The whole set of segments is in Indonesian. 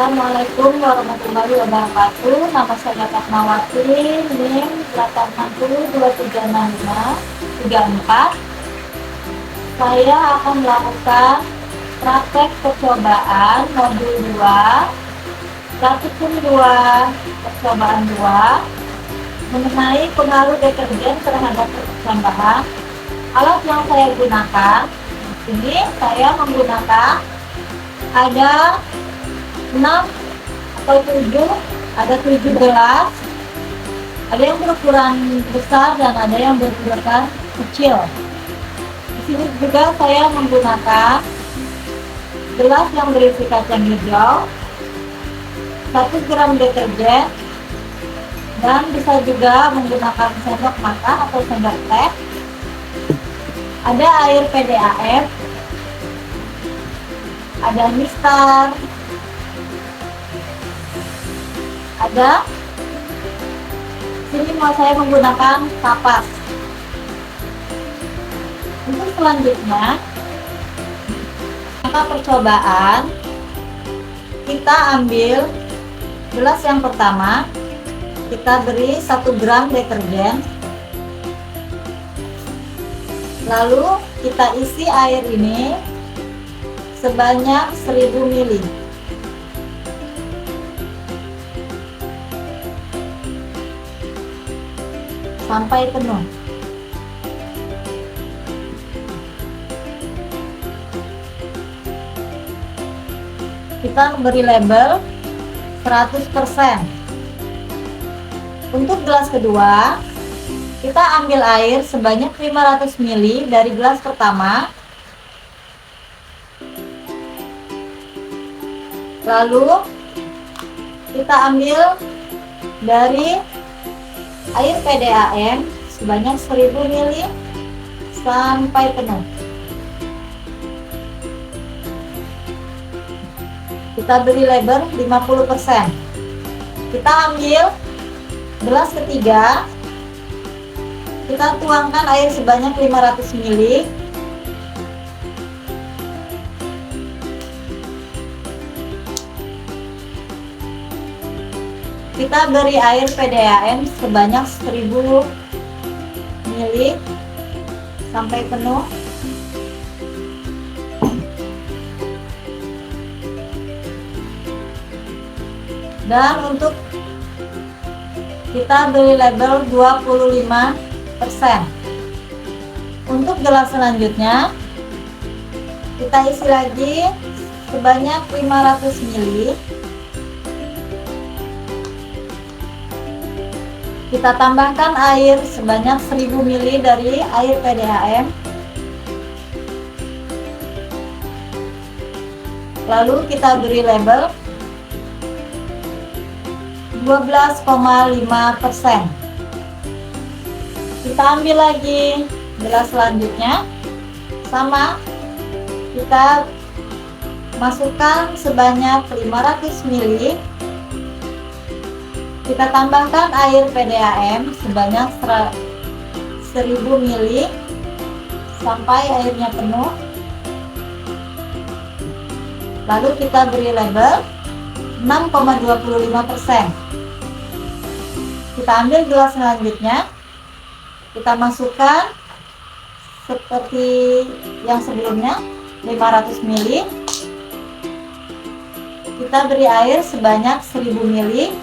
Assalamualaikum warahmatullahi wabarakatuh. Nama saya Fatmawati, NIM 860236534. Saya akan melakukan praktek percobaan modul 2, praktikum 2, percobaan 2 mengenai pengaruh deterjen terhadap pertambahan. Alat yang saya gunakan di sini, saya menggunakan ada 6 atau 7, ada 7 gelas, ada yang berukuran besar dan ada yang berukuran kecil. Di sini juga saya menggunakan gelas yang berisi kacang hijau, 1 gram deterjen, dan bisa juga menggunakan sendok makan atau sendok teh. Ada air PDAM, ada mistar, ada sini mau saya menggunakan kapas. Untuk selanjutnya, maka percobaan kita ambil gelas yang pertama, kita beri 1 gram deterjen, lalu kita isi air ini sebanyak 1000 ml. Sampai penuh. Kita beri label 100%. Untuk gelas kedua, kita ambil air sebanyak 500 ml dari gelas pertama. Lalu kita ambil dari air PDAM sebanyak 1000 ml sampai penuh. Kita beri label 50%. Kita ambil gelas ketiga, kita tuangkan air sebanyak 500 ml. Kita beri air PDAM sebanyak 1000 ml sampai penuh. Dan untuk kita beri label 25%. Untuk gelas selanjutnya, kita isi lagi sebanyak 500 ml. Kita tambahkan air sebanyak 1000 ml dari air PDAM. Lalu kita beri label 12,5%. Kita ambil lagi gelas selanjutnya, sama, kita masukkan sebanyak 500 ml. Kita tambahkan air PDAM sebanyak 1000 ml sampai airnya penuh. Lalu kita beri label 6,25%. Kita ambil gelas selanjutnya, kita masukkan seperti yang sebelumnya 500 ml. Kita beri air sebanyak 1000 ml.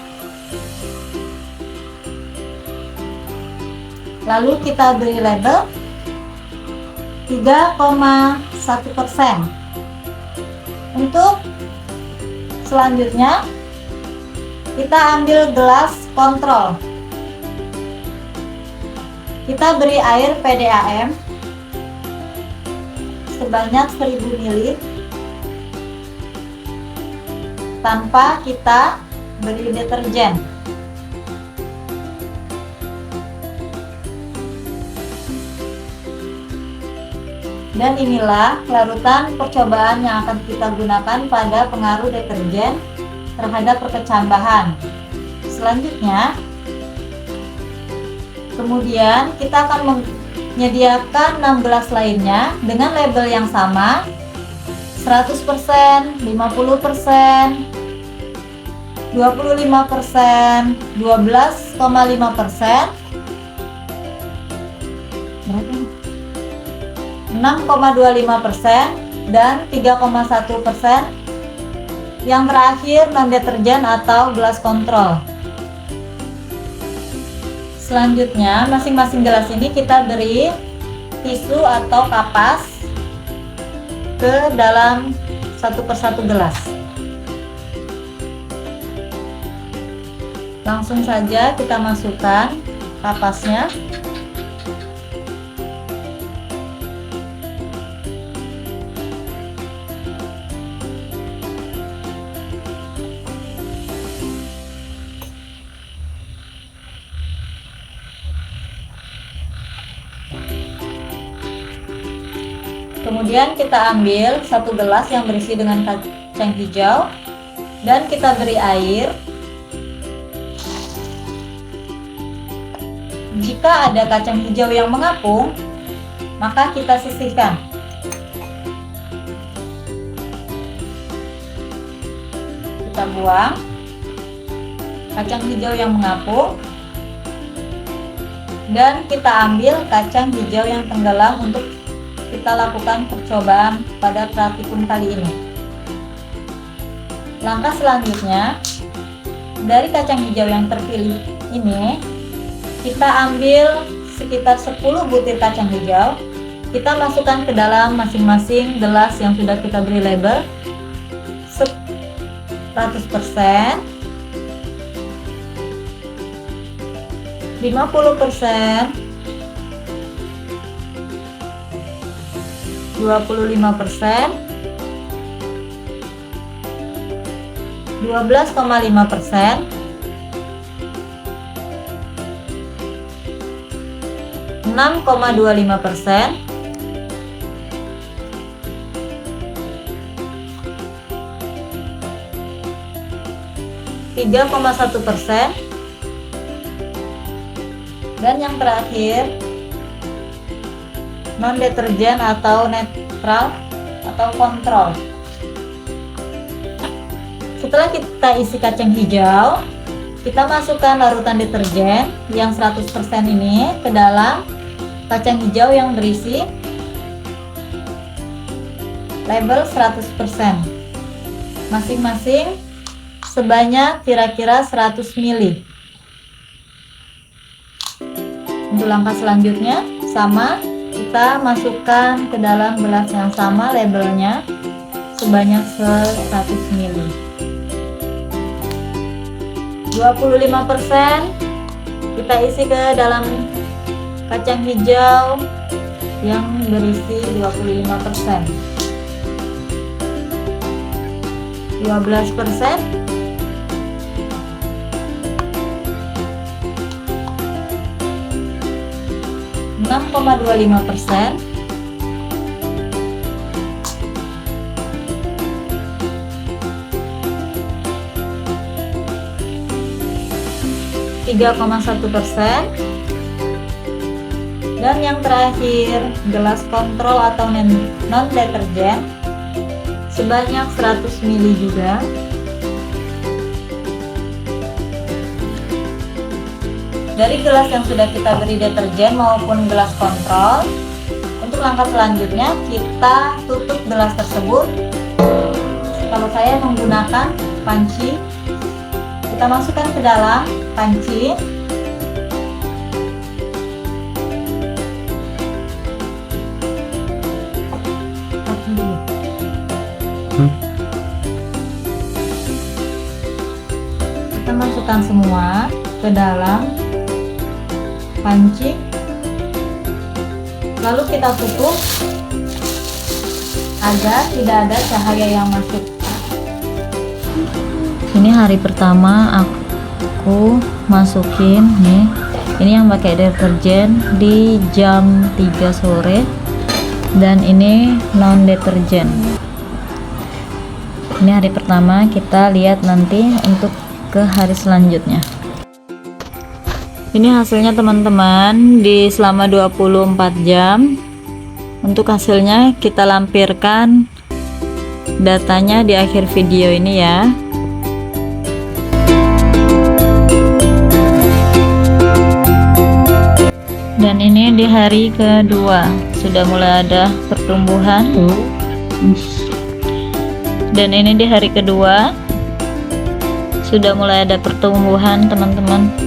Lalu kita beri label 3,1%. Untuk selanjutnya, kita ambil gelas kontrol. Kita beri air PDAM sebanyak 1000 ml tanpa kita beri deterjen. Dan inilah larutan percobaan yang akan kita gunakan pada pengaruh deterjen terhadap perkecambahan. Selanjutnya, kemudian kita akan menyediakan 6 gelas lainnya dengan label yang sama, 100%, 50%, 25%, 12,5%, 6,25%, dan 3,1%. Yang terakhir non deterjen atau gelas kontrol. Selanjutnya masing-masing gelas ini kita beri tisu atau kapas ke dalam satu persatu gelas. Langsung saja kita masukkan kapasnya. Kemudian kita ambil satu gelas yang berisi dengan kacang hijau dan kita beri air. Jika ada kacang hijau yang mengapung, maka kita sisihkan. Kita buang kacang hijau yang mengapung dan kita ambil kacang hijau yang tenggelam untuk kita lakukan percobaan pada praktikum kali ini. Langkah selanjutnya, dari kacang hijau yang terpilih ini, kita ambil sekitar 10 butir kacang hijau. Kita masukkan ke dalam masing-masing gelas yang sudah kita beri label 100%, 50%, 25%, 12,5%, 6,25%, 3,1%, dan yang terakhir non deterjen atau netral atau kontrol. Setelah kita isi kacang hijau, kita masukkan larutan deterjen yang 100% ini ke dalam kacang hijau yang berisi label 100%. Masing-masing sebanyak kira-kira 100 ml. Untuk langkah selanjutnya sama, kita masukkan ke dalam gelas yang sama labelnya sebanyak 100 ml. 25% kita isi ke dalam kacang hijau yang berisi 25%. 12%, 6,25%, 3,1%, dan yang terakhir gelas kontrol atau non deterjen sebanyak 100 ml juga. Dari gelas yang sudah kita beri deterjen maupun gelas kontrol, untuk langkah selanjutnya kita tutup gelas tersebut. Kalau saya menggunakan panci, kita masukkan ke dalam panci. Kita masukkan semua ke dalam panci, lalu kita tutup agar tidak ada cahaya yang masuk. Ini hari pertama aku masukin nih, ini yang pakai deterjen di jam 3 sore dan ini non deterjen. Ini hari pertama, kita lihat nanti untuk ke hari selanjutnya. Ini hasilnya teman-teman di selama 24 jam. Untuk hasilnya kita lampirkan datanya di akhir video ini ya. Dan ini di hari kedua sudah mulai ada pertumbuhan. Dan ini di hari kedua sudah mulai ada pertumbuhan, teman-teman.